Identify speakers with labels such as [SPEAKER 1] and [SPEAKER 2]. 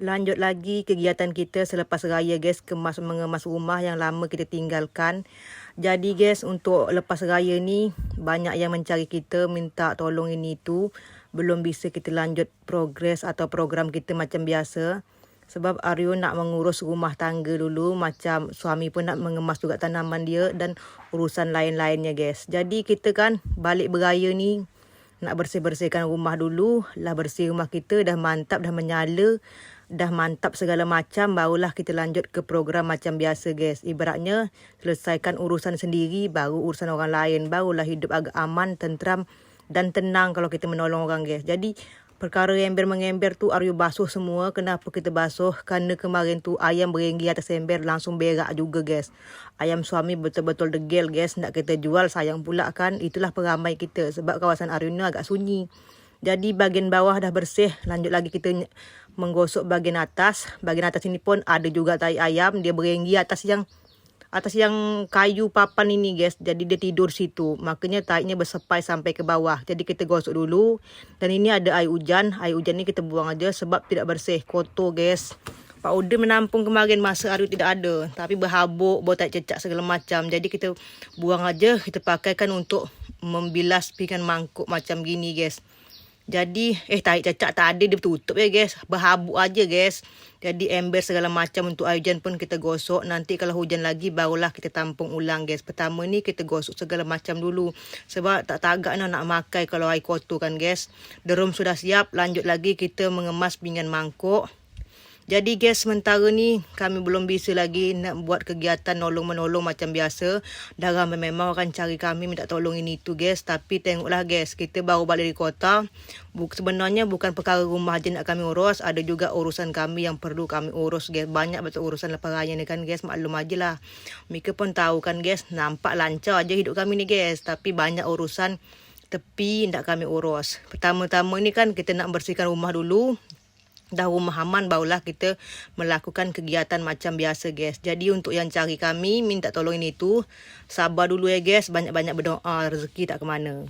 [SPEAKER 1] Lanjut lagi kegiatan kita selepas raya guys, mengemas rumah yang lama kita tinggalkan. Jadi guys, untuk lepas raya ni banyak yang mencari kita, minta tolong ini tu. Belum bisa kita lanjut progres atau program kita macam biasa. Sebab Aryo nak mengurus rumah tangga dulu, macam suami pun nak mengemas juga tanaman dia dan urusan lain-lainnya guys. Jadi kita kan balik beraya ni nak bersih-bersihkan rumah dulu. Lah bersih rumah kita dah mantap, dah menyala, dah mantap segala macam, barulah kita lanjut ke program macam biasa guys. Ibaratnya selesaikan urusan sendiri baru urusan orang lain, barulah hidup agak aman, tentram dan tenang kalau kita menolong orang guys. Jadi perkara ember-mengember tu Aryo basuh semua. Kenapa kita basuh? Kerana kemarin tu ayam berenggi atas ember langsung berak juga guys. Ayam suami betul-betul degil guys, nak kita jual sayang pula kan. Itulah peramai kita sebab kawasan Aryo ni agak sunyi. Jadi bahagian bawah dah bersih, lanjut lagi kita menggosok bahagian atas. Bahagian atas ini pun ada juga tai ayam, dia berenggi atas yang kayu papan ini guys. Jadi dia tidur situ, makanya tainya bersepai sampai ke bawah. Jadi kita gosok dulu. Dan ini ada air hujan ni kita buang aja sebab tidak bersih, kotor guys. Powder menampung kemarin masa Aryo tidak ada, tapi berhabuk, bau tai cecak segala macam. Jadi kita buang aja, kita pakaikan untuk membilas pinggan mangkuk macam gini guys. Jadi tai cecak tak ada, dia tutup ya guys, berhabuk aja guys. Jadi ember segala macam untuk air hujan pun kita gosok. Nanti kalau hujan lagi barulah kita tampung ulang guys. Pertama ni kita gosok segala macam dulu sebab tak tagak nak makai kalau air kotor kan guys. Derum sudah siap, lanjut lagi kita mengemas pinggan mangkuk. Jadi guys, sementara ni kami belum bisa lagi nak buat kegiatan nolong-menolong macam biasa. Dah ramai memang orang cari kami minta tolong ini tu guys. Tapi tengoklah guys, kita baru balik dari kota. Sebenarnya bukan perkara rumah je nak kami urus, ada juga urusan kami yang perlu kami urus guys. Banyak betul urusan lepas raya ni kan guys, maklum aje lah. Mereka pun tahu kan guys, nampak lancar aja hidup kami ni guys. Tapi banyak urusan tepi nak kami urus. Pertama-tama ni kan kita nak bersihkan rumah dulu. Dah rumah aman barulah kita melakukan kegiatan macam biasa guys. Jadi untuk yang cari kami minta tolong ini tu, sabar dulu ya guys, banyak-banyak berdoa, rezeki tak ke mana.